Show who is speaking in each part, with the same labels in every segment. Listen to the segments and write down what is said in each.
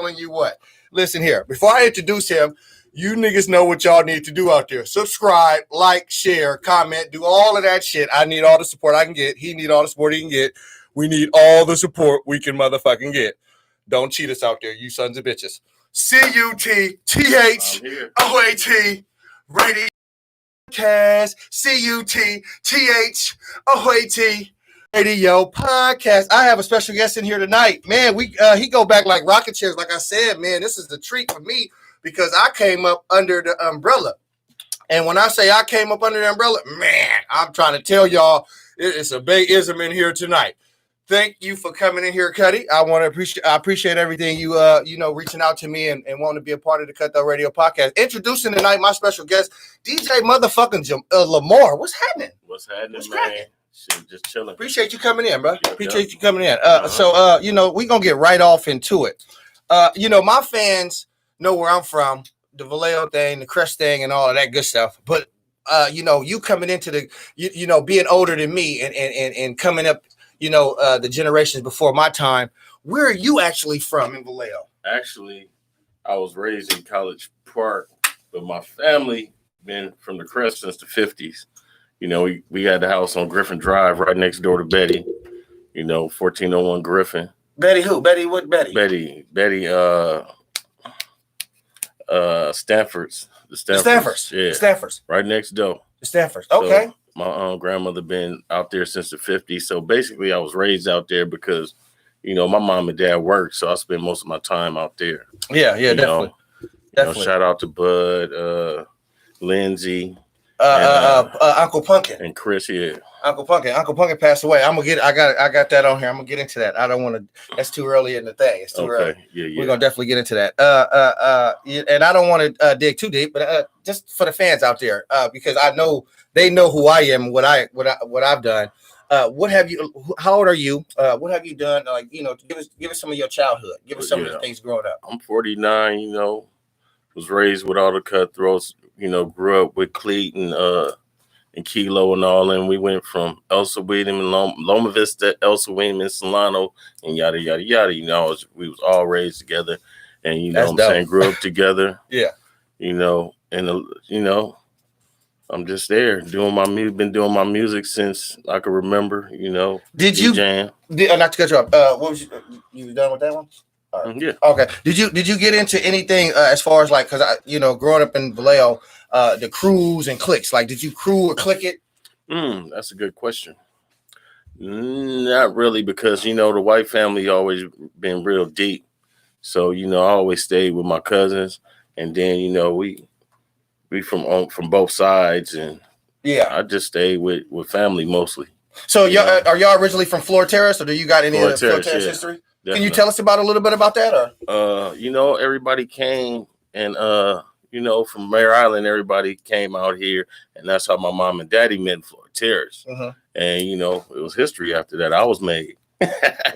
Speaker 1: telling you what. Listen here. Before I introduce him, you niggas know what y'all need to do out there. Subscribe, like, share, comment, do all of that shit. I need all the support I can get. He need all the support he can get. We need all the support we can motherfucking get. Don't cheat us out there, you sons of bitches. CUTTHOAT Radio Podcast. CUTTHOAT Radio Podcast. I have a special guest in here tonight. Man, he go back like rocket chairs. Like I said, man, this is the treat for me because I came up under the umbrella. And when I say I came up under the umbrella, man, I'm trying to tell y'all it's a big ism in here tonight. Thank you for coming in here, Cuddy. I appreciate everything you reaching out to me and wanting to be a part of the Cut Though Radio Podcast. Introducing tonight my special guest, DJ motherfucking Lamar. What's happening?
Speaker 2: What's happening, man? Shit, just chilling.
Speaker 1: Appreciate you coming in, bro. Appreciate you coming in. So we're gonna get right off into it. My fans know where I'm from, the Vallejo thing, the Crest thing, and all of that good stuff. But you coming into the being older than me and coming up, the generations before my time. Where are you actually from in Vallejo?
Speaker 2: Actually, I was raised in College Park, but my family been from the Crest since the 50s. We had the house on Griffin Drive right next door to Betty, 1401 Griffin.
Speaker 1: Betty who? Betty what Betty?
Speaker 2: Betty Stanford's. The
Speaker 1: Stanfords.
Speaker 2: Yeah.
Speaker 1: Stanfords.
Speaker 2: Right next door.
Speaker 1: The Stanfords. Okay.
Speaker 2: So my grandmother been out there since the 50s. So basically I was raised out there because, my mom and dad worked. So I spent most of my time out there.
Speaker 1: Yeah, definitely. Definitely.
Speaker 2: Shout out to Bud, Lindsay.
Speaker 1: Uncle Pumpkin
Speaker 2: and Chris here.
Speaker 1: Uncle Pumpkin passed away. I got that on here. I'm gonna get into that. I don't want to. That's too early in the thing. It's too early. Yeah. We're gonna definitely get into that. And I don't want to dig too deep, but just for the fans out there, because I know they know who I am, what I've done. What have you? How old are you? What have you done? Give us some of your childhood. Give us some of the things growing up.
Speaker 2: I'm 49. Was raised with all the cutthroats. Grew up with Cleet and Kilo and all, and we went from Elsa William and Loma Vista, Elsa William and Solano, and yada yada yada. We was all raised together, and what I'm saying, grew up together.
Speaker 1: Yeah.
Speaker 2: I'm just there doing my music. Been doing my music since I can remember.
Speaker 1: Did you?
Speaker 2: Jam.
Speaker 1: Not to cut you off. What was you done with that one?
Speaker 2: Right. Yeah.
Speaker 1: Okay. Did you get into anything as far as because growing up in Vallejo, the crews and cliques? Like, did you crew or click it?
Speaker 2: That's a good question. Not really, because the white family always been real deep. So I always stayed with my cousins, and then we from both sides, and I just stayed with family mostly. So
Speaker 1: are y'all originally from Florida Terrace, or do you got any of the Florida Terrace history? Definitely. Can you tell us a little bit about that? Or
Speaker 2: everybody came, and from Mare Island, everybody came out here, and that's how my mom and daddy met in Florida Terrace. Uh-huh. And it was history after that. I was made.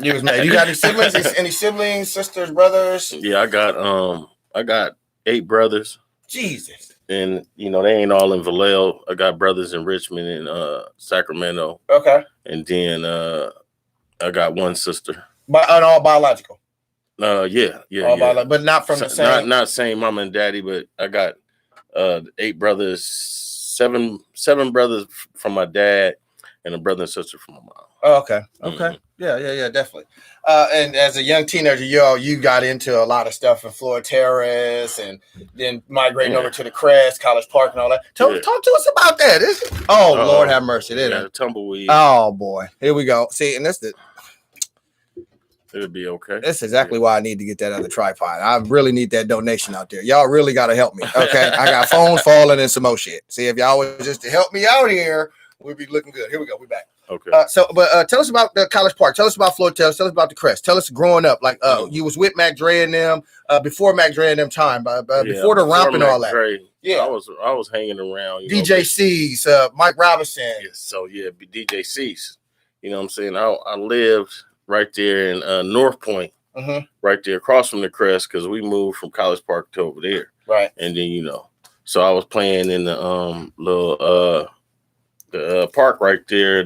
Speaker 1: You was made. You got any siblings? Any siblings, sisters, brothers?
Speaker 2: Yeah, I got 8 brothers.
Speaker 1: Jesus.
Speaker 2: And they ain't all in Vallejo. I got brothers in Richmond and Sacramento.
Speaker 1: Okay.
Speaker 2: And then I got one sister.
Speaker 1: All biological.
Speaker 2: Yeah.
Speaker 1: But not from the same.
Speaker 2: Not same mama and daddy, but I got 8 brothers, 7 brothers from my dad, and a brother and sister from my mom.
Speaker 1: Oh, okay. Mm-hmm. Yeah, definitely. And as a young teenager, you got into a lot of stuff in Florida Terrace, and then migrating over to the Crest, College Park, and all that. Talk to us about that. Lord have mercy.
Speaker 2: Tumbleweed.
Speaker 1: Oh boy, here we go. See, and that's the.
Speaker 2: It'll be okay.
Speaker 1: That's exactly why I need to get that other tripod. I really need that donation out there. Y'all really got to help me. Okay. I got phones falling and some more shit. See, if y'all was just to help me out here, we'd be looking good. Here we go. We're back.
Speaker 2: Okay.
Speaker 1: But tell us about the College Park. Tell us about Florida. Tell us about the Crest. Tell us growing up. Like, you was with Mac Dre and them before Mac Dre and them time, before the romp and all that.
Speaker 2: Dre, yeah. I was hanging around.
Speaker 1: DJ C's, Mike Robinson.
Speaker 2: Yeah, so DJ C's. You know what I'm saying? I lived right there in North Point, right there across from the Crest, because we moved from College Park to over there.
Speaker 1: Right.
Speaker 2: And then, so I was playing in the little the park right there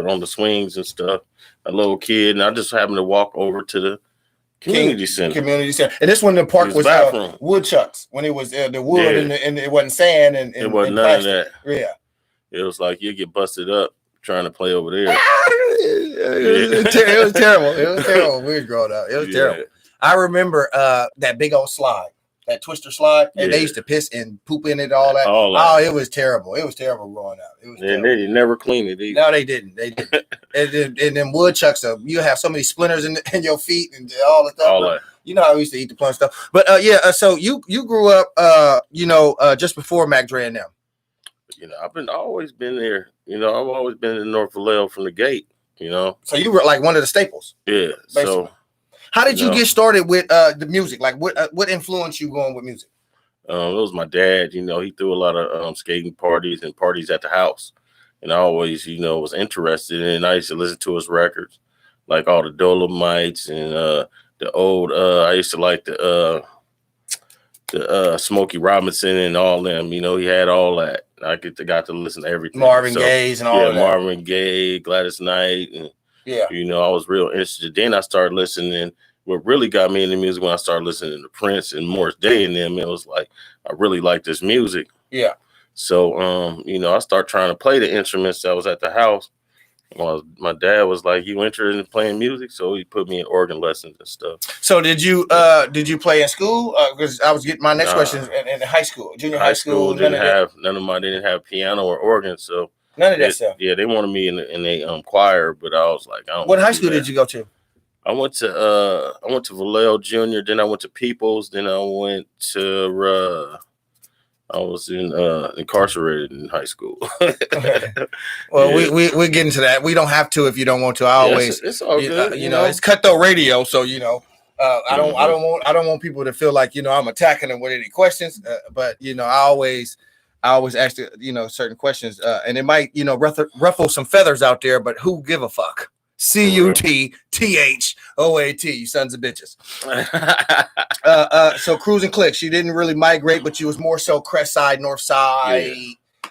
Speaker 2: on the swings and stuff, a little kid. And I just happened to walk over to Community center.
Speaker 1: Community center. And this one, the park was woodchucks. When it was the wood and it wasn't sand and
Speaker 2: it wasn't none of that. Yeah. It was like you get busted up trying to play over there.
Speaker 1: It was terrible. It was terrible. We was growing up. It was terrible. I remember that big old slide, that twister slide, and they used to piss and poop in it, all that. Oh, it was terrible. It was terrible growing up. It was terrible.
Speaker 2: They never cleaned it either.
Speaker 1: No, they didn't. They didn't. and then woodchucks, you have so many splinters in your feet and all the stuff. All that. You know how we used to eat the plum stuff. But so you grew up, just before Mac Dre and them.
Speaker 2: I've always been there. I've always been in North Vallejo from the gate.
Speaker 1: So you were like one of the staples.
Speaker 2: Yeah. Basically. So
Speaker 1: how did you get started with the music? Like what influenced you going with music?
Speaker 2: It was my dad. He threw a lot of skating parties and parties at the house, and I always was interested in it. I used to listen to his records, like all the Dolomites and the old. I used to like the Smokey Robinson and all them. He had all that. I got to listen to everything.
Speaker 1: Marvin Gaye's and all that.
Speaker 2: Marvin Gaye, Gladys Knight, and I was real interested. Then I started listening. What really got me into music when I started listening to Prince and Morris Day and them, it was like I really like this music.
Speaker 1: Yeah.
Speaker 2: So I started trying to play the instruments that was at the house. Well, my dad was like, "You interested in playing music?" So he put me in organ lessons and stuff.
Speaker 1: So did you play in school? Because I was getting my next question in high school, junior high school.
Speaker 2: Didn't have piano or organ, so
Speaker 1: none of that stuff.
Speaker 2: Yeah, they wanted me in a choir, but I was like, I don't.
Speaker 1: What high school did you go to?
Speaker 2: I went to Vallejo Junior, then I went to Peoples, then I went to I was incarcerated in high school.
Speaker 1: Well, we're getting to that. We don't have to if you don't want to. I always,
Speaker 2: it's all good.
Speaker 1: It's cutthroat radio, so I don't want people to feel like I'm attacking them with any questions. But I always ask certain questions, and it might ruffle some feathers out there. But who give a fuck? CUTTHOAT, you sons of bitches. So Cruise and Click, she didn't really migrate, but she was more so Crest Side, North Side.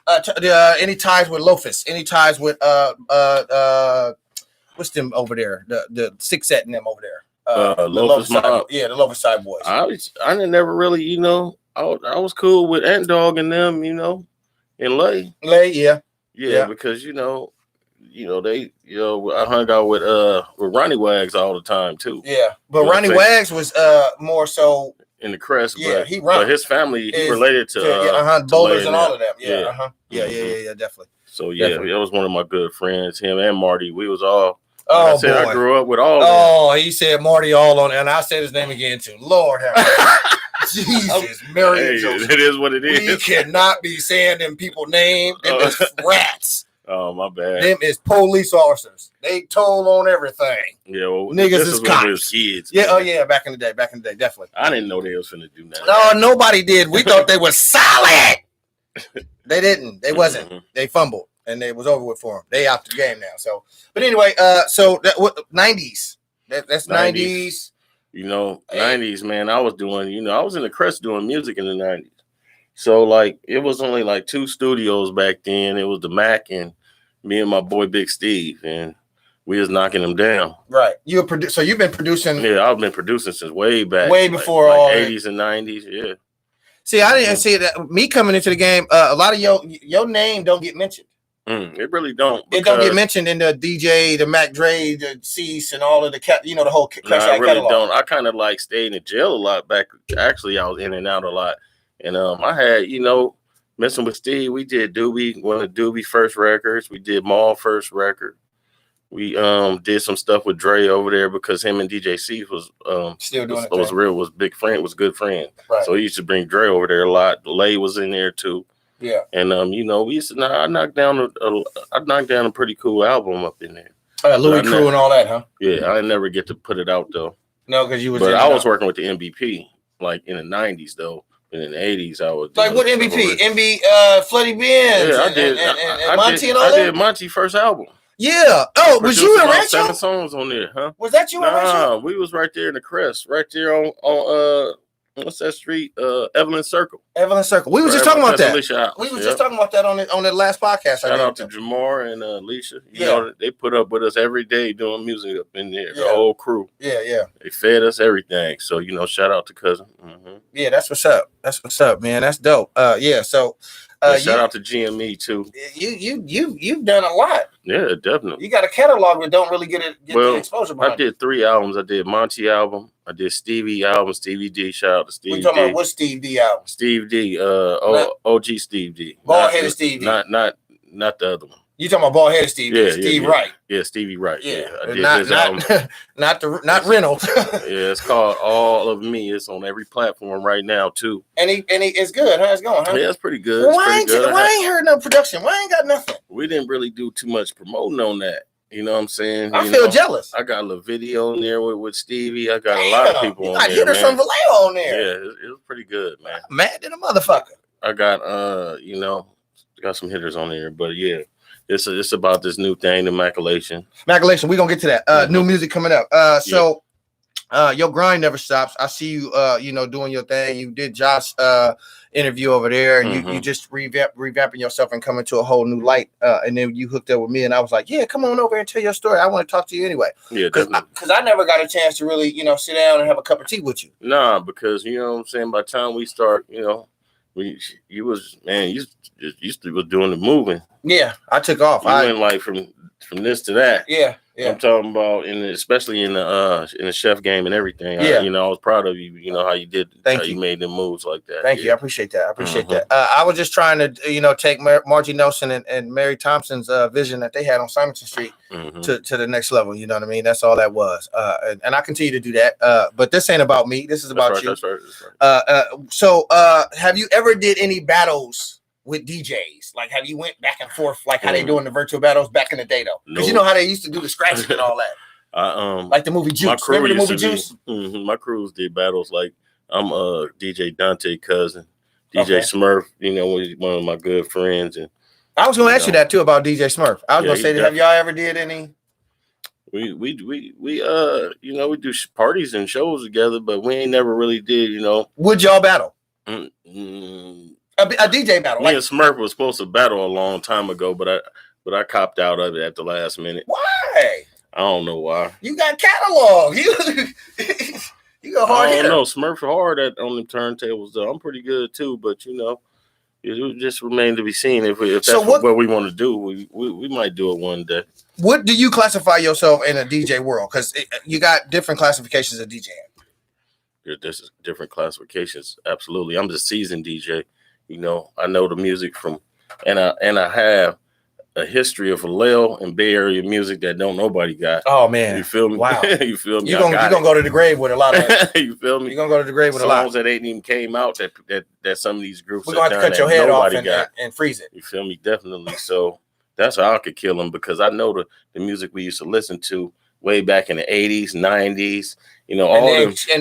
Speaker 1: Any ties with Lofus? Any ties with what's them over there? The Six Set and them over there.
Speaker 2: The Lofus
Speaker 1: Side, the Lofus Side boys.
Speaker 2: I never really, I was cool with Ant Dog and them, and Lay. Yeah, because I hung out with Ronnie Wags all the time too.
Speaker 1: Yeah, but Ronnie Wags was more so
Speaker 2: in the Crest. Yeah, but his family he related to
Speaker 1: Bowlers and all of them. Yeah, definitely.
Speaker 2: So that was one of my good friends. Him and Marty. We was all.
Speaker 1: I
Speaker 2: grew up with all.
Speaker 1: Oh, he said Marty all on, and I said his name again too. Lord have mercy. Jesus, Mary.
Speaker 2: It is what it is.
Speaker 1: We cannot be saying them people names. Them is rats.
Speaker 2: Oh, my bad.
Speaker 1: Them is police officers. They told on everything.
Speaker 2: Yeah, well,
Speaker 1: niggas is cops.
Speaker 2: We was kids.
Speaker 1: Yeah, man. Oh yeah, back in the day, definitely.
Speaker 2: I didn't know they was finna do that.
Speaker 1: No, nobody did. We thought they were solid. They didn't. They wasn't. Mm-hmm. They fumbled, and it was over with for them. They out the game now. So, but anyway, so that 90s. That's 90s.
Speaker 2: 90s, man. I was doing. I was in the Crest doing music in the 90s. So like it was only like 2 studios back then. It was the Mac and me and my boy Big Steve, and we was knocking them down.
Speaker 1: Right. So you've been producing.
Speaker 2: Yeah, I've been producing since way back.
Speaker 1: Way before all
Speaker 2: 80s and 90s. Yeah.
Speaker 1: See, I didn't see that. Me coming into the game, a lot of your name don't get mentioned.
Speaker 2: It really don't.
Speaker 1: It don't get mentioned in the DJ, the Mac Dre, the Cease, and all of the the whole.
Speaker 2: I really don't. I kind of like stayed in jail a lot back. Actually, I was in and out a lot. And I had, messing with Steve, we did one of Doobie first records. We did Maul first record. We did some stuff with Dre over there because him and DJ C was
Speaker 1: still doing
Speaker 2: was big friend, was good friend.
Speaker 1: Right.
Speaker 2: So he used to bring Dre over there a lot. Lay was in there too.
Speaker 1: Yeah.
Speaker 2: And we used to I knocked down a pretty cool album up in there.
Speaker 1: Louis Crew and all that, huh?
Speaker 2: Yeah, I never get to put it out though.
Speaker 1: No, because you was.
Speaker 2: But I was working with the MVP like in the 90s though. In the 80s, I was
Speaker 1: like what MVP? Floody Benz.
Speaker 2: Yeah, I did.
Speaker 1: And Monty and all that.
Speaker 2: I did Monty's first album.
Speaker 1: Yeah. Oh, was you in Rancho?
Speaker 2: 7 songs on there, huh?
Speaker 1: Was that you in Rancho?
Speaker 2: We was right there in the Crest, right there on What's that street? Evelyn Circle.
Speaker 1: Evelyn Circle. We was just talking about that. We was
Speaker 2: Yep.
Speaker 1: just talking about that on the last podcast.
Speaker 2: Shout out to Jamar and Alicia. You
Speaker 1: Yeah.
Speaker 2: know, they put up with us every day doing music up in there.
Speaker 1: Yeah.
Speaker 2: The whole crew.
Speaker 1: Yeah.
Speaker 2: They fed us everything. So, you know, shout out to cousin. Mm-hmm.
Speaker 1: Yeah, that's what's up. That's what's up, man. That's dope. Yeah. So
Speaker 2: shout out to GME too.
Speaker 1: You've done a lot.
Speaker 2: Yeah, definitely.
Speaker 1: You got a catalog that don't really get the exposure behind.
Speaker 2: I did 3 albums. I did Monty album. I did Stevie album. Stevie D. Shout out to Stevie D.
Speaker 1: We talking about what Steve D album?
Speaker 2: Steve D. OG Steve D.
Speaker 1: Bald-headed Steve D.
Speaker 2: Not the other one.
Speaker 1: You talking about bald-headed Steve D? Steve Wright.
Speaker 2: Yeah, Stevie Wright.
Speaker 1: Yeah,
Speaker 2: I did his album.
Speaker 1: not Reynolds.
Speaker 2: Yeah, it's called All of Me. It's on every platform right now too.
Speaker 1: And it's good. How it's going? Huh?
Speaker 2: Yeah, it's pretty good.
Speaker 1: Why I ain't heard no production? Why I ain't got nothing?
Speaker 2: We didn't really do too much promoting on that. You know what I'm saying?
Speaker 1: I feel jealous.
Speaker 2: I got a little video on there with Stevie. I got a lot of people on there.
Speaker 1: You got hitters from Vallejo on there.
Speaker 2: Yeah, it was pretty good, man.
Speaker 1: I'm mad than a motherfucker.
Speaker 2: I got got some hitters on there, but yeah. It's about this new thing, the Maculation.
Speaker 1: Maculation, we're gonna get to that. New music coming up. Your grind never stops. I see you doing your thing. You did Josh's interview over there, and you just revamping yourself and coming to a whole new light. And then you hooked up with me, and I was like, yeah, come on over and tell your story. I want to talk to you anyway.
Speaker 2: Yeah, definitely.
Speaker 1: Because I never got a chance to really, sit down and have a cup of tea with you.
Speaker 2: Nah, because you know what I'm saying. By the time we start, you was doing the moving.
Speaker 1: Yeah, I took off.
Speaker 2: I went like from this to that.
Speaker 1: Yeah.
Speaker 2: I'm talking about, especially in the chef game and everything.
Speaker 1: Yeah.
Speaker 2: I was proud of you. You know how you did.
Speaker 1: Thank
Speaker 2: you made them moves like that.
Speaker 1: Thank you. I appreciate that. I was just trying to, take Margie Nelson and Mary Thompson's vision that they had on Simonton Street to the next level. You know what I mean? That's all that was. And I continue to do that. But this ain't about me. This is about you.
Speaker 2: That's right.
Speaker 1: So have you ever did any battles with DJs? Like, have you went back and forth, like how they doing the virtual battles back in the day, though? Because you know how they used to do the scratching and all that. Like the movie Juice. Remember the movie Juice?
Speaker 2: My crews did battles. Like I'm DJ Dante cousin, DJ Smurf. One of my good friends. And
Speaker 1: I was going to ask you that too about DJ Smurf. I was going to say, have y'all ever did any?
Speaker 2: We do parties and shows together, but we ain't never really did.
Speaker 1: Would y'all battle? A DJ battle.
Speaker 2: Me and Smurf was supposed to battle a long time ago, but I copped out of it at the last minute.
Speaker 1: Why?
Speaker 2: I don't know why.
Speaker 1: You got catalog. You got hard.
Speaker 2: I don't know. Smurf's hard on the turntables though. I'm pretty good too, but it just remains to be seen if that's what we want to do. We might do it one day.
Speaker 1: What do you classify yourself in a DJ world? Because you got different classifications of DJing.
Speaker 2: There's different classifications. Absolutely. I'm the seasoned DJ. I know the music from, and I have a history of Vallejo and Bay Area music that don't nobody got.
Speaker 1: Oh man,
Speaker 2: you feel me?
Speaker 1: Wow,
Speaker 2: you feel me?
Speaker 1: You're gonna go to the grave with a lot of.
Speaker 2: You feel me?
Speaker 1: You're gonna go to the grave with a lot.
Speaker 2: Songs that ain't even came out that some of these groups.
Speaker 1: We're gonna have to cut your head off and freeze it.
Speaker 2: You feel me? Definitely. So that's how I could kill them, because I know the music we used to listen to way back in the 80s, 90s. And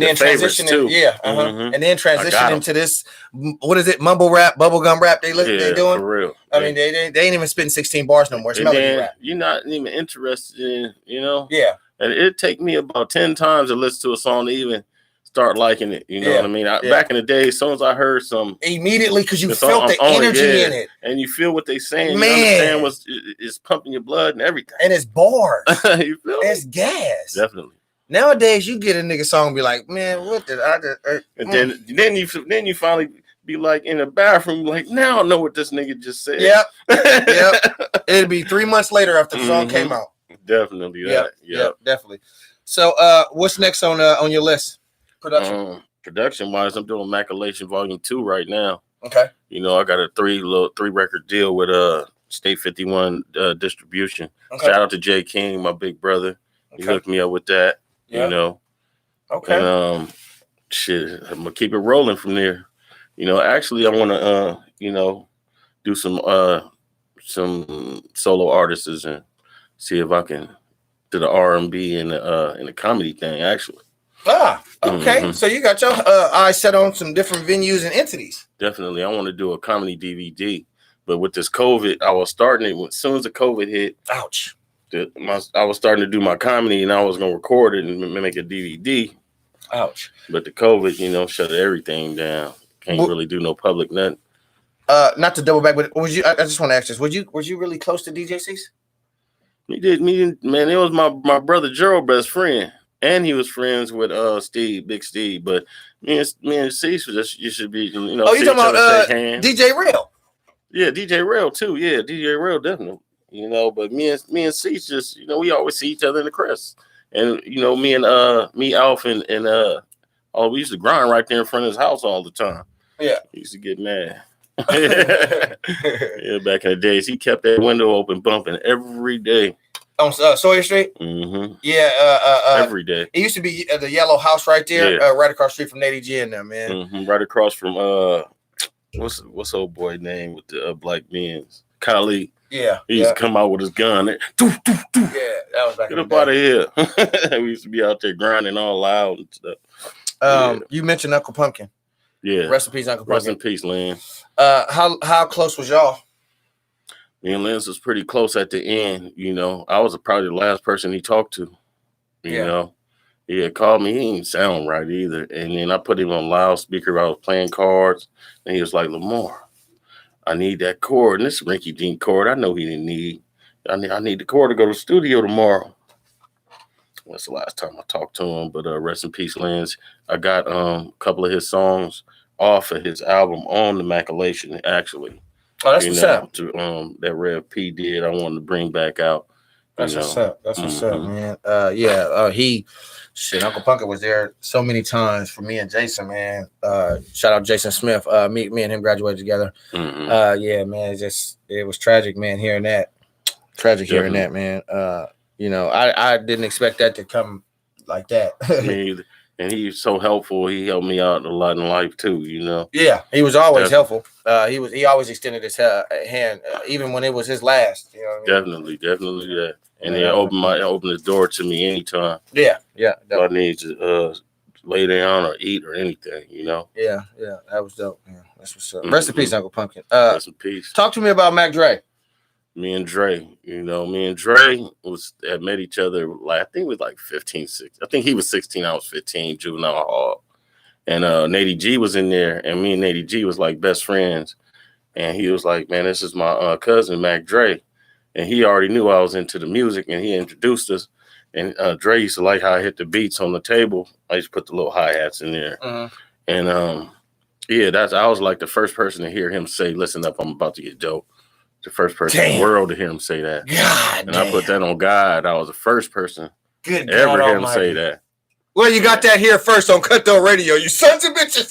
Speaker 2: then
Speaker 1: transition
Speaker 2: too.
Speaker 1: And then transition into this, what is it, mumble rap, bubblegum rap they doing?
Speaker 2: For real.
Speaker 1: I mean, they ain't even spitting 16 bars no more. It's melody rap.
Speaker 2: You're not even interested in,
Speaker 1: Yeah.
Speaker 2: And it'd take me about 10 times to listen to a song to even start liking it. You know what I mean? Back in the day, as soon as I heard some,
Speaker 1: immediately, because you felt the energy in it.
Speaker 2: And you feel what they saying.
Speaker 1: Man.
Speaker 2: You understand what's pumping your blood and everything.
Speaker 1: And it's bars.
Speaker 2: You feel me?
Speaker 1: It's gas.
Speaker 2: Definitely.
Speaker 1: Nowadays, you get a nigga song and be like, man, what did I do?
Speaker 2: And then you finally be like in the bathroom, like, now I know what this nigga just said.
Speaker 1: Yep. It'd be 3 months later after the song came out.
Speaker 2: Definitely.
Speaker 1: Yep, definitely. So what's next on your list?
Speaker 2: Production wise, I'm doing Maculation Volume 2 right now.
Speaker 1: Okay.
Speaker 2: I got a three record deal with State 51 distribution.
Speaker 1: Okay.
Speaker 2: Shout out to Jay King, my big brother. He hooked me up with that.
Speaker 1: Okay.
Speaker 2: And I'm gonna keep it rolling from there. Actually I wanna do some solo artists and see if I can do the R&B and the comedy thing actually.
Speaker 1: Okay. So you got your eyes set on some different venues and entities.
Speaker 2: Definitely. I want to do a comedy DVD, but with this COVID, I was starting it as soon as the COVID hit.
Speaker 1: Ouch.
Speaker 2: I was starting to do my comedy, and I was gonna record it and make a DVD.
Speaker 1: Ouch.
Speaker 2: But the COVID, shut everything down. Can't really do no public nothing.
Speaker 1: Not to double back, but was you? I just want to ask this: was you really close to DJ Cease?
Speaker 2: Man. It was my brother Gerald best friend, and he was friends with Big Steve. But me and Cease was just you should be
Speaker 1: Oh, you talking about DJ Real?
Speaker 2: Yeah, DJ Real too. Yeah, DJ Real definitely. But me and Cease just we always see each other in the crest, and me Alf and we used to grind right there in front of his house all the time.
Speaker 1: Yeah,
Speaker 2: he used to get mad. Yeah, back in the days, he kept that window open, bumping every day
Speaker 1: on Sawyer Street.
Speaker 2: Mm-hmm.
Speaker 1: Yeah,
Speaker 2: every day.
Speaker 1: It used to be the yellow house right there, right across the street from Nady G in there, man.
Speaker 2: Mm-hmm. Right across from what's old boy name with the black men's Khalid.
Speaker 1: Yeah,
Speaker 2: he used to come out with his gun. Yeah,
Speaker 1: that was back.
Speaker 2: Get up out of here. We used to be out there grinding all loud and stuff.
Speaker 1: You mentioned Uncle Pumpkin.
Speaker 2: Yeah.
Speaker 1: Rest in peace, Uncle Pumpkin.
Speaker 2: Rest in peace, Lynn.
Speaker 1: How close was y'all?
Speaker 2: Me and Lynn was pretty close at the end. I was probably the last person he talked to. You know, he had called me. He didn't sound right either. And then I put him on loudspeaker. I was playing cards, and he was like, "Lamar, I need that cord. And this rinky dink cord, I know he didn't need. I need the cord to go to the studio tomorrow." That's the last time I talked to him. But rest in peace, Lance. I got a couple of his songs off of his album on the Maculation, actually.
Speaker 1: Oh, that's what's up.
Speaker 2: That Rev P did. I wanted to bring back out.
Speaker 1: That's what's up. That's what's up, man. Uncle Pumpkin was there so many times for me and Jason, man. Shout out Jason Smith. Me and him graduated together.
Speaker 2: Mm-hmm.
Speaker 1: Man. It was tragic, man. Hearing that, hearing that, man. I didn't expect that to come like that.
Speaker 2: Me either. And he's so helpful. He helped me out a lot in life too,
Speaker 1: Yeah, he was always helpful. He always extended his hand, even when it was his last.
Speaker 2: Definitely that. And he opened his door to me anytime.
Speaker 1: Yeah.
Speaker 2: If I need to lay down or eat or anything,
Speaker 1: Yeah, that was dope, man. That's what's up. Rest in peace, Uncle Pumpkin.
Speaker 2: Rest in peace.
Speaker 1: Talk to me about Mac Dre.
Speaker 2: Me and Dre had met each other, I think it was like 15, 16. I think he was 16, I was 15, Juvenile Hall. And Nady G was in there, and me and Nady G was like best friends. And he was like, "Man, this is my cousin, Mac Dre." And he already knew I was into the music, and he introduced us. And Dre used to like how I hit the beats on the table. I used to put the little hi-hats in there.
Speaker 1: Mm-hmm.
Speaker 2: And I was like the first person to hear him say, "Listen up, I'm about to get dope." The first person in the world to hear him say that. I put that on God. I was the first person ever hear him say that.
Speaker 1: Well, you got that here first on Cutthroat Radio, you sons of bitches.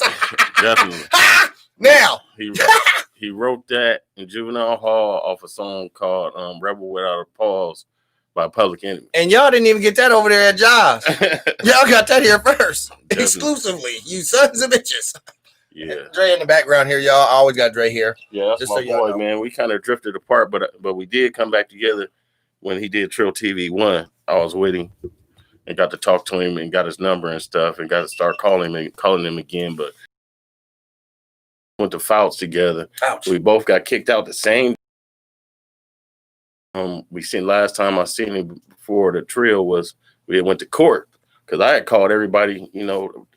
Speaker 2: Definitely.
Speaker 1: Now.
Speaker 2: He wrote that in Juvenile Hall off a song called Rebel Without a Pause by Public Enemy.
Speaker 1: And y'all didn't even get that over there at Jaws. Y'all got that here first. Exclusively. You sons of bitches.
Speaker 2: Yeah,
Speaker 1: Dre in the background here, y'all. I always got Dre here.
Speaker 2: Yeah, that's my boy, man. We kind of drifted apart, but we did come back together when he did Trill TV 1. I was with him and got to talk to him and got his number and stuff and got to start calling him again. But went to Fouts together.
Speaker 1: Ouch.
Speaker 2: We both got kicked out the same. Last time I seen him before the Trill was we went to court because I had called everybody,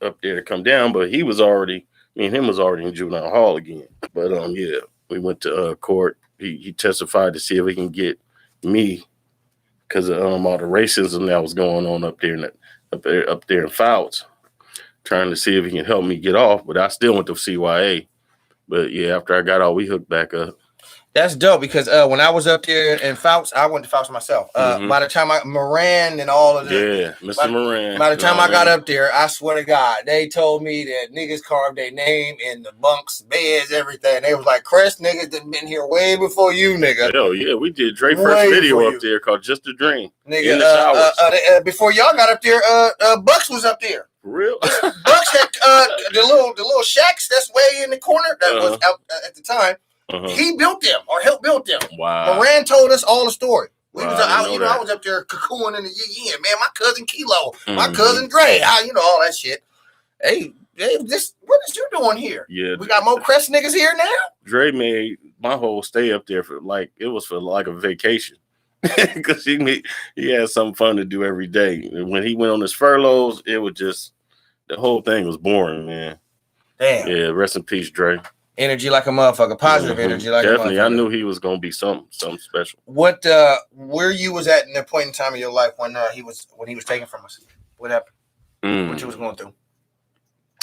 Speaker 2: up there to come down, but he was already. Me and him was already in Juvenile Hall again. But we went to court. He testified to see if he can get me because of all the racism that was going on up there in Fouts, trying to see if he can help me get off. But I still went to CYA. But yeah, after I got out, we hooked back up.
Speaker 1: That's dope because when I was up there in Fouts, I went to Fouts myself. By the time Moran and all of
Speaker 2: that. Yeah, Mr. Moran.
Speaker 1: By the time I got up there, I swear to God, they told me that niggas carved their name in the bunks, beds, everything. They was like, Crest niggas done been here way before you, nigga.
Speaker 2: Hell yeah, we did Dre first video up there called Just a Dream.
Speaker 1: Nigga, in the showers. Before y'all got up there, Bucks was up there.
Speaker 2: For real?
Speaker 1: Bucks had the little shacks that's way in the corner that was out at the time. He built them or helped build them.
Speaker 2: Wow.
Speaker 1: Moran told us all the story.
Speaker 2: I
Speaker 1: was up there cocooning in the yin. Man, my cousin Kilo, my cousin Dre, all that shit. Hey, what is you doing here?
Speaker 2: Yeah.
Speaker 1: We got more Crest niggas here now?
Speaker 2: Dre made my whole stay up there for a vacation. Because he had something fun to do every day. When he went on his furloughs, it was just the whole thing was boring, man.
Speaker 1: Damn.
Speaker 2: Yeah, rest in peace, Dre.
Speaker 1: Energy like a motherfucker. Positive energy like
Speaker 2: Definitely,
Speaker 1: a motherfucker.
Speaker 2: I knew he was gonna be something special.
Speaker 1: What where you was at in the point in time of your life when he was taken from us? What happened? What you was going through?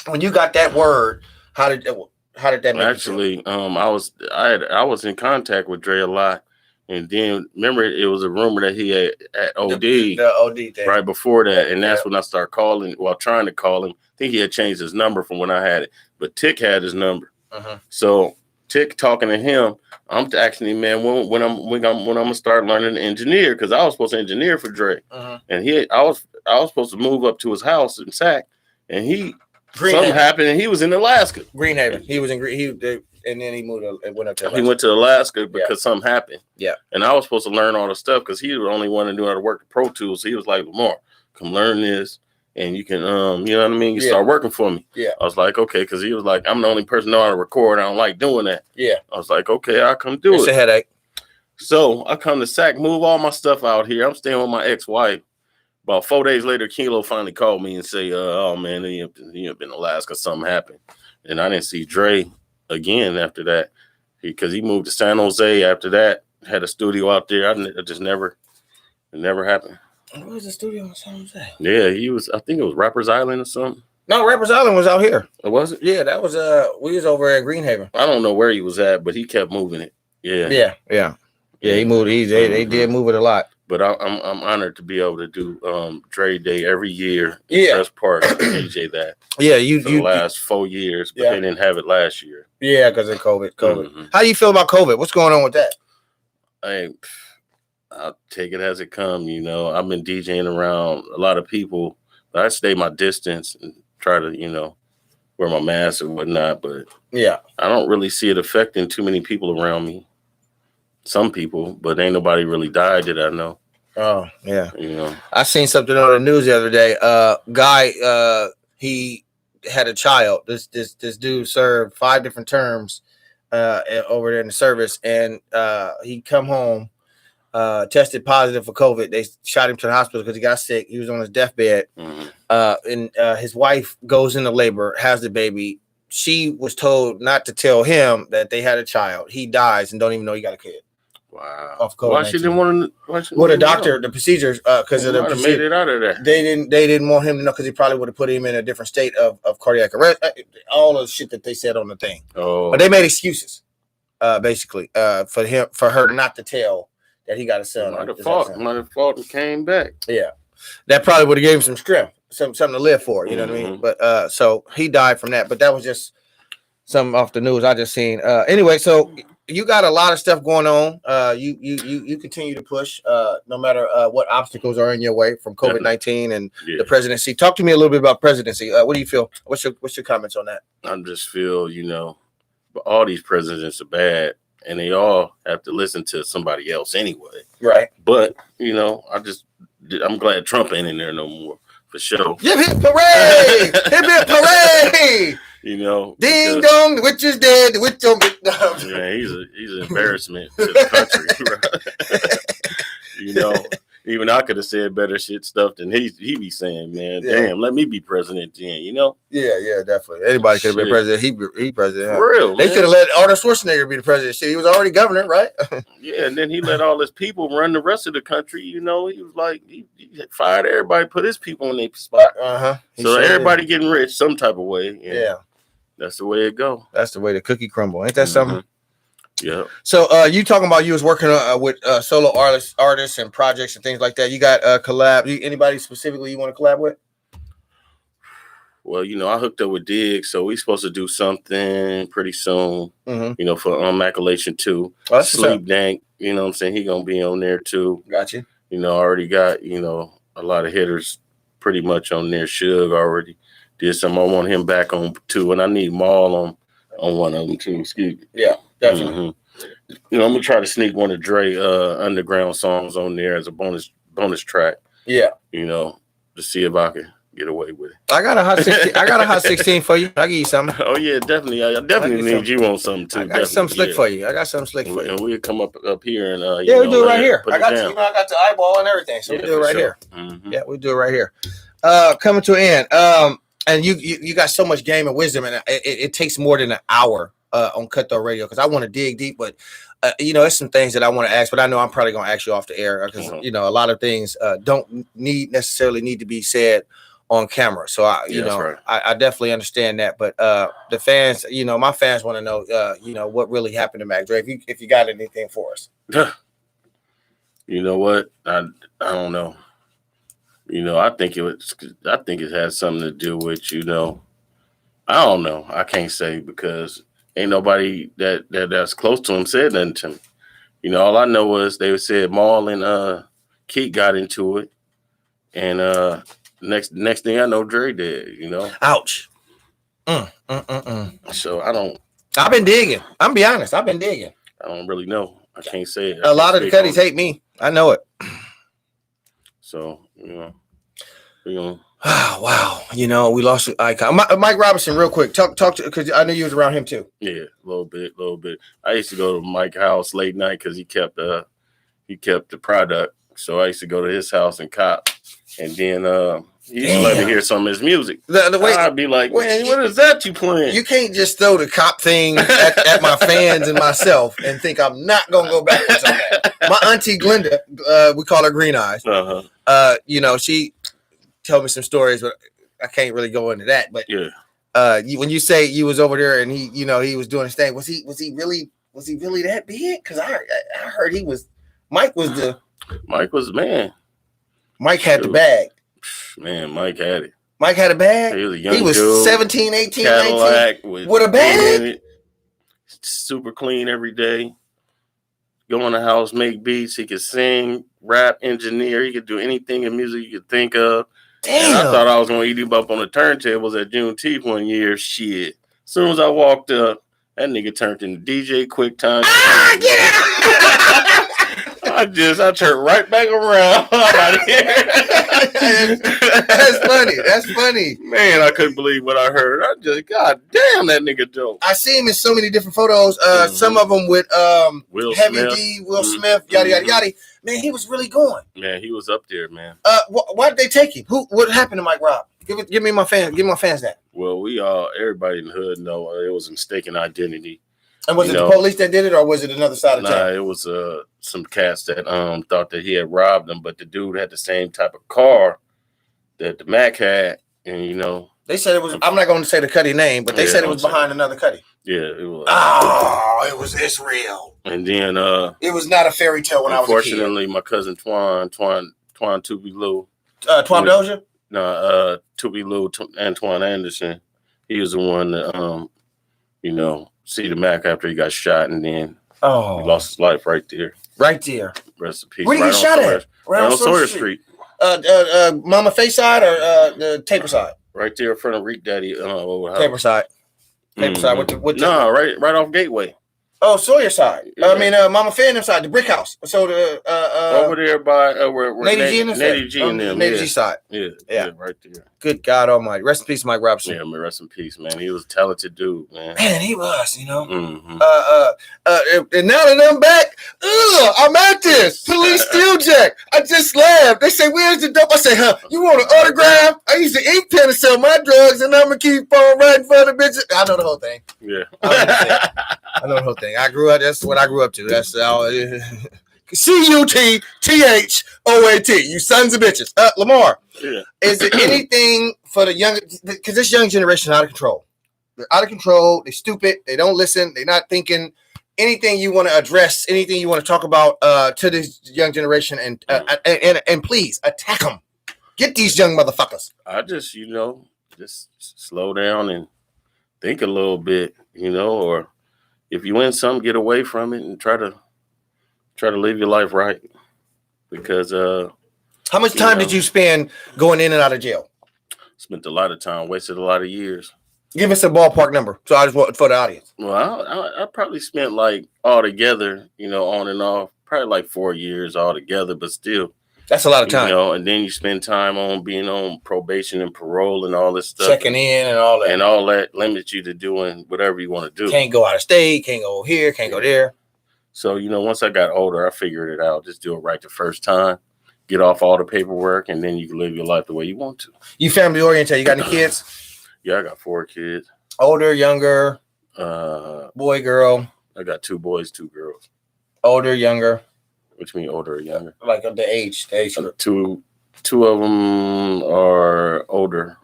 Speaker 1: When you got that word, how did that make
Speaker 2: Actually,
Speaker 1: you feel?
Speaker 2: I was in contact with Dre a lot, and then remember it was a rumor that he had OD
Speaker 1: the OD thing
Speaker 2: right before that, and that's when I started calling. Well, trying to call him. I think he had changed his number from when I had it, but Tick had his number. So Tick talking to him, I'm asking him, man, when I'm gonna start learning to engineer, because I was supposed to engineer for Dre, and I was supposed to move up to his house in Sac, and something happened, and he was in Alaska.
Speaker 1: Greenhaven. He was in and then he moved. Went up to Alaska.
Speaker 2: He went to Alaska because something happened.
Speaker 1: Yeah.
Speaker 2: And I was supposed to learn all the stuff because he was the only one that knew how to work the Pro Tools. So he was like, Lamar, come learn this, and you can, you know what I mean? You start working for me.
Speaker 1: Yeah.
Speaker 2: I was like, okay, because he was like, I'm the only person know how to record. I don't like doing that.
Speaker 1: Yeah.
Speaker 2: I was like, okay, I'll come do it.
Speaker 1: It's a headache.
Speaker 2: So I come to Sac, move all my stuff out here. I'm staying with my ex-wife. About 4 days later, Kilo finally called me and say, oh, man, he had been in Alaska. Something happened. And I didn't see Dre again after that because he moved to San Jose after that, had a studio out there. It never happened.
Speaker 1: What was the studio in San Jose?
Speaker 2: Yeah, I think it was Rappers Island or something.
Speaker 1: No, Rappers Island was out here.
Speaker 2: Was it?
Speaker 1: Yeah, that was, we was over at Greenhaven.
Speaker 2: I don't know where he was at, but he kept moving it. Yeah.
Speaker 1: Yeah, he moved. They did move it a lot.
Speaker 2: But I'm honored to be able to do Dre Day every year. Best part DJ that.
Speaker 1: Yeah,
Speaker 2: for the last 4 years, but they didn't have it last year.
Speaker 1: Yeah, because of COVID. How do you feel about COVID? What's going on with that?
Speaker 2: I'll take it as it comes. You know, I've been DJing around a lot of people, but I stay my distance and try to, wear my mask and whatnot. But I don't really see it affecting too many people around me. Some people, but ain't nobody really died that I know.
Speaker 1: Oh, yeah. I seen something on the news the other day. Guy, he had a child. This dude served 5 different terms over there in the service, and he come home, tested positive for COVID. They shot him to the hospital because he got sick. He was on his deathbed. And his wife goes into labor, has the baby. She was told not to tell him that they had a child. He dies and don't even know he got a kid.
Speaker 2: Wow.
Speaker 1: Off COVID-19.
Speaker 2: Why she didn't want to?
Speaker 1: Well, the doctor, the procedures, because of the
Speaker 2: procedure, made it out of there.
Speaker 1: They didn't want him to know because he probably would have put him in a different state of cardiac arrest. All the shit that they said on the thing.
Speaker 2: Oh.
Speaker 1: But they made excuses, basically, for her not to tell that he got a son.
Speaker 2: Might have fought and came back.
Speaker 1: Yeah, that probably would have gave him some strength, something to live for. You know what I mean? But so he died from that. But that was just something off the news I just seen. Anyway, so. You got a lot of stuff going on. You continue to push, no matter what obstacles are in your way from COVID-19 and the presidency. Talk to me a little bit about presidency. What do you feel? What's your comments on that?
Speaker 2: I just feel, all these presidents are bad, and they all have to listen to somebody else anyway.
Speaker 1: Right.
Speaker 2: But I'm glad Trump ain't in there no more for sure.
Speaker 1: Hip hip hooray! Hip hip hooray!
Speaker 2: Ding
Speaker 1: dong, the witch is dead. The witch don't get
Speaker 2: yeah, he's an embarrassment to the country. Even I could have said better stuff than he be saying, man. Yeah. Damn, let me be president then,
Speaker 1: Yeah, definitely. Anybody could have been president. He president.
Speaker 2: For real,
Speaker 1: they could have let Arnold Schwarzenegger be the president. Shit, he was already governor, right?
Speaker 2: Yeah, and then he let all his people run the rest of the country. He was like, he fired everybody, put his people in their spot. So everybody getting rich some type of way.
Speaker 1: Yeah.
Speaker 2: That's the way it go.
Speaker 1: That's the way the cookie crumble. Ain't that something?
Speaker 2: Yeah.
Speaker 1: So you talking about you was working with solo artists and projects and things like that. You got collab. Anybody specifically you want to collab with?
Speaker 2: Well, I hooked up with Dig, so we supposed to do something pretty soon. For Immaculation 2.
Speaker 1: Oh,
Speaker 2: Sleep Dank, you know what I'm saying? He gonna be on there too.
Speaker 1: Got you.
Speaker 2: I already got a lot of hitters pretty much on there. Suge already did some. I want him back on 2, and I need Maul on one of them too. Excuse me.
Speaker 1: Yeah, definitely.
Speaker 2: I'm gonna try to sneak one of Dre underground songs on there as a bonus track.
Speaker 1: Yeah.
Speaker 2: To see if I can get away with it.
Speaker 1: I got a hot 16 for you. I'll give you something.
Speaker 2: Oh yeah, definitely. I definitely need you on something too.
Speaker 1: I got something slick for you.
Speaker 2: And we'll come up here and
Speaker 1: we do it right here. I got I got the eyeball and everything, so we do it right here. Yeah, we do it right here. Coming to an end. and you got so much game and wisdom, and it takes more than an hour on Cutthroat Radio because I want to dig deep, but it's some things that I want to ask, but I know I'm probably going to ask you off the air because a lot of things don't necessarily need to be said on camera. So I definitely understand that, but the fans, my fans want to know, what really happened to Mac Dre. If you got anything for us.
Speaker 2: You know what? I don't know. I think it has something to do with, I don't know. I can't say because ain't nobody that's close to him said nothing to me. All I know was they said Maul and Keith got into it, and next thing I know, Dre did.
Speaker 1: Ouch.
Speaker 2: So I don't.
Speaker 1: I've been digging. I'm be honest. I've been digging.
Speaker 2: I don't really know. I can't say it.
Speaker 1: A lot of the Cuddies hate me. I know it.
Speaker 2: So
Speaker 1: wow. We lost an icon. Mike Robinson, real quick. Talk to because I knew you was around him too.
Speaker 2: Yeah, a little bit. I used to go to Mike's house late night because he kept the product. So I used to go to his house and cop, and then he used to let me hear some of his music. The way I'd be like, man, what is that you playing?
Speaker 1: You can't just throw the cop thing at my fans and myself and think I'm not gonna go backwards on that. My auntie Glenda, we call her Green Eyes. She told me some stories, but I can't really go into that. But when you say you was over there and he was doing his thing, was he really that big? Because I heard Mike was man. Mike had the bag.
Speaker 2: Man, Mike had it.
Speaker 1: Mike had a bag.
Speaker 2: He was a young
Speaker 1: He was
Speaker 2: dude,
Speaker 1: 17, 18,
Speaker 2: Cadillac
Speaker 1: 19 with a bag.
Speaker 2: Super clean every day. Go in the house, make beats. He could sing, rap, engineer. He could do anything in music you could think of.
Speaker 1: Damn.
Speaker 2: And I thought I was going to eat him up on the turntables at Juneteenth one year. Shit. As soon as I walked up, that nigga turned into DJ QuickTime.
Speaker 1: Get out!
Speaker 2: I turned right back around. I'm out of here.
Speaker 1: That's funny.
Speaker 2: Man, I couldn't believe what I heard. God damn, that nigga dope.
Speaker 1: I see him in so many different photos. Some of them with
Speaker 2: Will
Speaker 1: Heavy
Speaker 2: Smith.
Speaker 1: D, Will Smith, yada yada yada. Man, he was really going.
Speaker 2: Man, he was up there, man.
Speaker 1: Why did they take him? What happened to Mike Rob? Give me my fans. Give my fans that.
Speaker 2: Well, everybody in the hood know it was a mistaken identity.
Speaker 1: And was it the police that did it, or was it another side of town?
Speaker 2: Nah, it was some cats that thought that he had robbed them, but the dude had the same type of car that the Mac had, and
Speaker 1: they said it was. I'm not going to say the Cuddy name, but they said it was behind another Cuddy.
Speaker 2: Yeah, it was.
Speaker 1: Oh, it was this real.
Speaker 2: And then
Speaker 1: it was not a fairy tale when I was a kid.
Speaker 2: Unfortunately, my cousin Twan Tubi Lou.
Speaker 1: Twan Doja?
Speaker 2: No, Tubi Lou, Antoine Anderson. He was the one that see the Mac after he got shot, and then he lost his life right there.
Speaker 1: Right there.
Speaker 2: Rest in peace.
Speaker 1: Where did he get shot at?
Speaker 2: Right on Sawyer Street.
Speaker 1: Mama Face side or the Taper side?
Speaker 2: Right there in front of Reek Daddy.
Speaker 1: Taper side. Taper side.
Speaker 2: Right off Gateway.
Speaker 1: Oh, Sawyer side.
Speaker 2: Yeah.
Speaker 1: I mean, Mama Fan side, the brick house. So the
Speaker 2: over there by where
Speaker 1: Nady G and them. Nady G side.
Speaker 2: Yeah, right there.
Speaker 1: Good God Almighty. Rest in peace, Mike Robinson.
Speaker 2: Yeah, man, rest in peace, man. He was a talented dude, man.
Speaker 1: Man, he was,
Speaker 2: Mm-hmm.
Speaker 1: And now that I'm back, I'm at this. Police Steel Jack. I just laughed. They say, where's the dope? I say, you want an autograph? I use the ink pen to sell my drugs, and I'm going to keep on writing for the bitches. I know the whole thing.
Speaker 2: Yeah.
Speaker 1: I know the whole thing. That's what I grew up to. That's all. CUTTHOAT. You sons of bitches. Lamar.
Speaker 2: Yeah.
Speaker 1: Is there anything for the young? Because this young generation is out of control. They're out of control. They're stupid. They don't listen. They're not thinking. Anything you want to address? Anything you want to talk about to this young generation? And please attack them. Get these young motherfuckers.
Speaker 2: I just just slow down and think a little bit, or if you win something, get away from it and try to live your life right. Because
Speaker 1: how much time did you spend going in and out of jail?
Speaker 2: Spent a lot of time, wasted a lot of years.
Speaker 1: Give us a ballpark number, so I just want for the audience.
Speaker 2: Well, I probably spent altogether, on and off, probably 4 years altogether, but still.
Speaker 1: That's a lot of time.
Speaker 2: And then you spend time on being on probation and parole and all this stuff.
Speaker 1: Checking in and all that.
Speaker 2: And all that limits you to doing whatever you want to do.
Speaker 1: Can't go out of state, can't go here, can't go there.
Speaker 2: So, once I got older, I figured it out. Just do it right the first time. Get off all the paperwork, and then you can live your life the way you want to.
Speaker 1: You family oriented. You got any kids?
Speaker 2: Yeah, I got 4 kids.
Speaker 1: Older, younger, boy, girl.
Speaker 2: I got 2 boys, 2 girls.
Speaker 1: Older, younger.
Speaker 2: Which mean older or younger?
Speaker 1: Like the age.
Speaker 2: Two of them are older,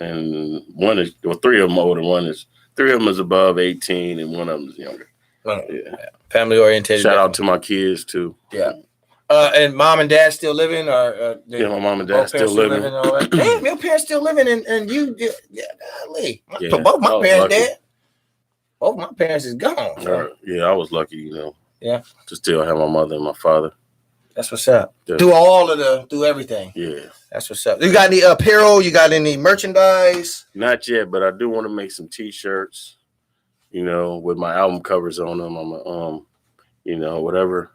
Speaker 2: and 3 of them older. 3 of them is above 18, and 1 of them is younger. Yeah.
Speaker 1: Family oriented.
Speaker 2: Shout out to my kids too.
Speaker 1: Yeah. And mom and dad still living, or
Speaker 2: yeah, my mom and dad still living.
Speaker 1: And all that? Damn, your parents still living, and you, golly.
Speaker 2: Yeah,
Speaker 1: both my parents dead. Both my parents is gone. So.
Speaker 2: Yeah, I was lucky,
Speaker 1: Yeah,
Speaker 2: to still have my mother and my father.
Speaker 1: That's what's up.
Speaker 2: Yeah.
Speaker 1: Do everything.
Speaker 2: Yeah,
Speaker 1: that's what's up. You got any apparel? You got any merchandise?
Speaker 2: Not yet, but I do want to make some T-shirts. With my album covers on them. I'm whatever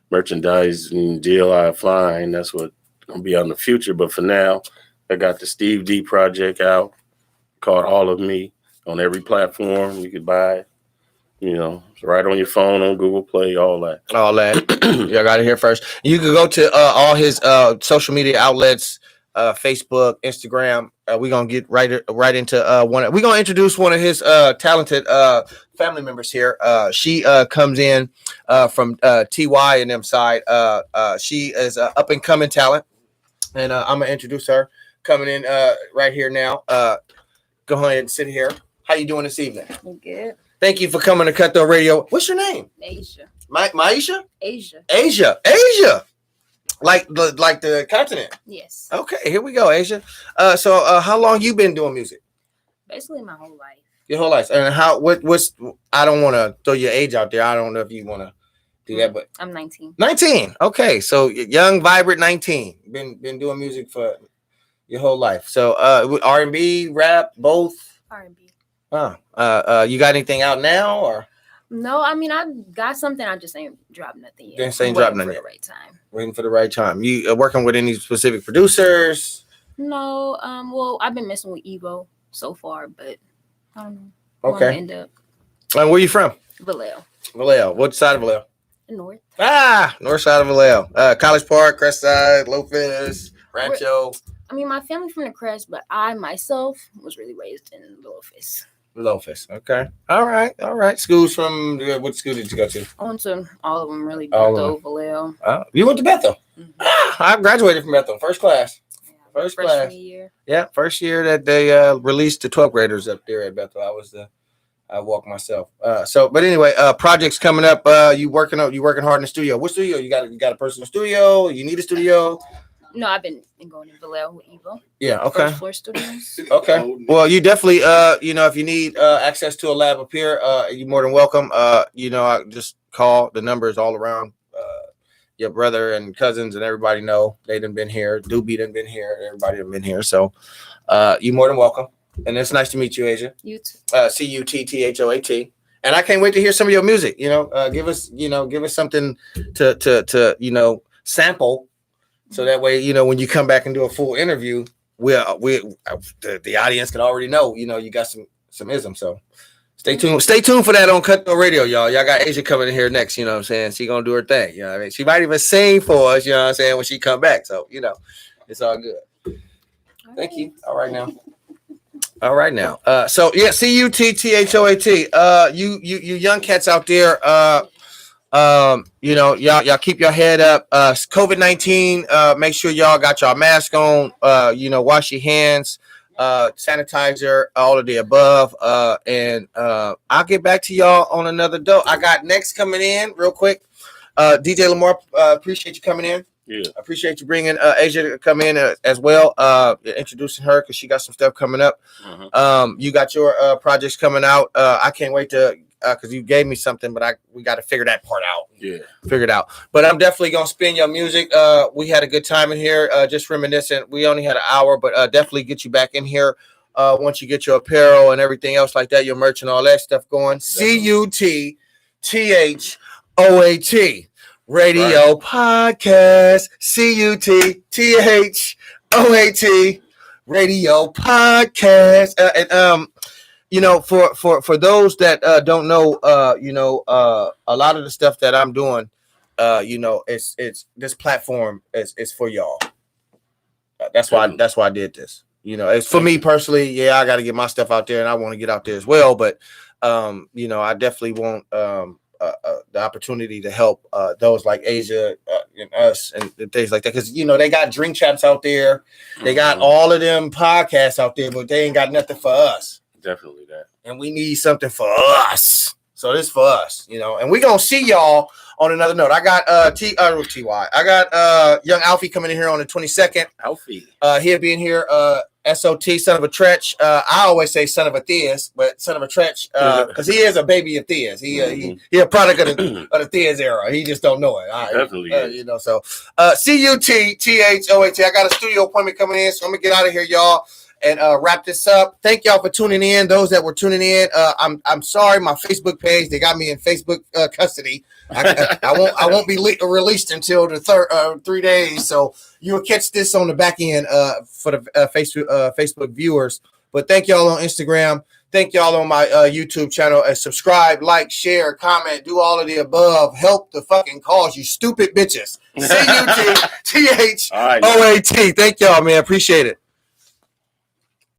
Speaker 2: merchandise and deal I find, that's what gonna be on the future. But for now, I got the Steve D project out called All of Me on every platform you could buy it. It's right on your phone, on Google Play, all that.
Speaker 1: Y'all got it here first. You can go to all his social media outlets, Facebook, Instagram. We're gonna get right into one. We're gonna introduce one of his talented family members here. She comes in from TY and them side. She is up and coming talent, and I'm gonna introduce her coming in right here now. Go ahead and sit here. How you doing this evening?
Speaker 3: I'm good.
Speaker 1: Thank you for coming to Cutthroat Radio. What's your name?
Speaker 3: Asia.
Speaker 1: Maisha?
Speaker 3: Asia.
Speaker 1: Asia. Like the continent.
Speaker 3: Yes.
Speaker 1: Okay, here we go, Asia. So how long you been doing music?
Speaker 3: Basically my whole life.
Speaker 1: Your whole life. And what's I don't want to throw your age out there. I don't know if you want to do that, but
Speaker 3: I'm 19.
Speaker 1: 19. Okay, so young, vibrant 19. Been doing music for your whole life. So R&B, rap, both?
Speaker 3: R&B.
Speaker 1: You got anything out now or?
Speaker 3: No, I mean I got something. I just ain't dropped nothing yet.
Speaker 1: Just ain't dropped nothing
Speaker 3: yet.
Speaker 1: The
Speaker 3: right time.
Speaker 1: Waiting for the right time. You working with any specific producers?
Speaker 3: No. Well, I've been messing with Evo so far, but I don't know.
Speaker 1: Okay.
Speaker 3: End up.
Speaker 1: And where you from?
Speaker 3: Vallejo.
Speaker 1: What side of Vallejo?
Speaker 3: North.
Speaker 1: North side of Vallejo. College Park, Crestside, Lopez, Rancho.
Speaker 3: I mean, my family from the Crest, but I myself was really raised in Lopez.
Speaker 1: Okay. All right. Schools from what school did you go to?
Speaker 3: I went to all of them, really.
Speaker 1: All
Speaker 3: Bethel, Vallejo.
Speaker 1: You went to Bethel?
Speaker 3: Mm-hmm.
Speaker 1: I graduated from Bethel, first class. First class.
Speaker 3: Year.
Speaker 1: Yeah, first year that they released the 12th graders up there at Bethel. I walked myself. But anyway, projects coming up. You working hard in the studio. What studio? You got a personal studio? You need a studio?
Speaker 3: No, I've been going to Vallejo with Evo.
Speaker 1: Yeah, okay.
Speaker 3: First floor studios.
Speaker 1: Okay. Well, you definitely, if you need access to a lab up here, you're more than welcome. I just call. The numbers all around. Your brother and cousins and everybody know they done been here. Doobie done been here. Everybody done been here. So, you're more than welcome. And it's nice to meet you, Asia.
Speaker 3: You too.
Speaker 1: Cutthoat. And I can't wait to hear some of your music. Give us something to sample. So that way, when you come back and do a full interview, the audience can already know, you got some ism. So stay tuned for that on Cutthroat Radio, y'all. Y'all got Asia coming in here next, you know what I'm saying? She gonna do her thing. You know what I mean? She might even sing for us, you know what I'm saying, when she come back. So, it's all good. Thank you. All right now. So yeah, Cutthoat. You young cats out there, y'all keep your head up. COVID-19, make sure y'all got your mask on, wash your hands, sanitizer, all of the above. And I'll get back to y'all on another dope. I got next coming in real quick. DJ Lamar, appreciate you coming in.
Speaker 2: Yeah.
Speaker 1: I appreciate you bringing Asia to come in as well. Introducing her because she got some stuff coming up.
Speaker 2: Uh-huh.
Speaker 1: You got your projects coming out. I can't wait to because you gave me something, but we got to figure that part out.
Speaker 2: Yeah,
Speaker 1: figure it out. But I'm definitely gonna spin your music. We had a good time in here, just reminiscent. We only had an hour, but definitely get you back in here once you get your apparel and everything else like that, your merch and all that stuff going. Cutthoat Radio Podcast. Cutthoat Radio Podcast. For those that don't know, a lot of the stuff that I'm doing, it's this platform is for y'all. That's why I did this. You know, it's for me personally. Yeah, I got to get my stuff out there, and I want to get out there as well. But you know, I definitely want the opportunity to help those like Asia and us and things like that, because you know they got drink champs out there, they got all of them podcasts out there, but they ain't got nothing for us.
Speaker 2: Definitely that,
Speaker 1: and we need something for us. So this for us, you know, and we gonna see y'all on another note. I got TY. I got young Alfie coming in here on the 22nd.
Speaker 2: Alfie.
Speaker 1: He'll be in here. SOT, son of a Tretch. I always say son of a Theus, but son of a Tretch, because he is a baby of Theus. He a product of the Theus era. He just don't know it.
Speaker 2: Definitely,
Speaker 1: you know. So, CUTTHOAT. I got a studio appointment coming in, so I'm gonna get out of here, y'all, and wrap this up. Thank y'all for tuning in. Those that were tuning in, I'm sorry, my Facebook page, they got me in Facebook custody. I won't be released until the 3 days. So you'll catch this on the back end for the Facebook viewers. But thank y'all on Instagram. Thank y'all on my YouTube channel. And subscribe, like, share, comment, do all of the above. Help the fucking cause, you stupid bitches. CUTTHOAT. Thank y'all, man. Appreciate it.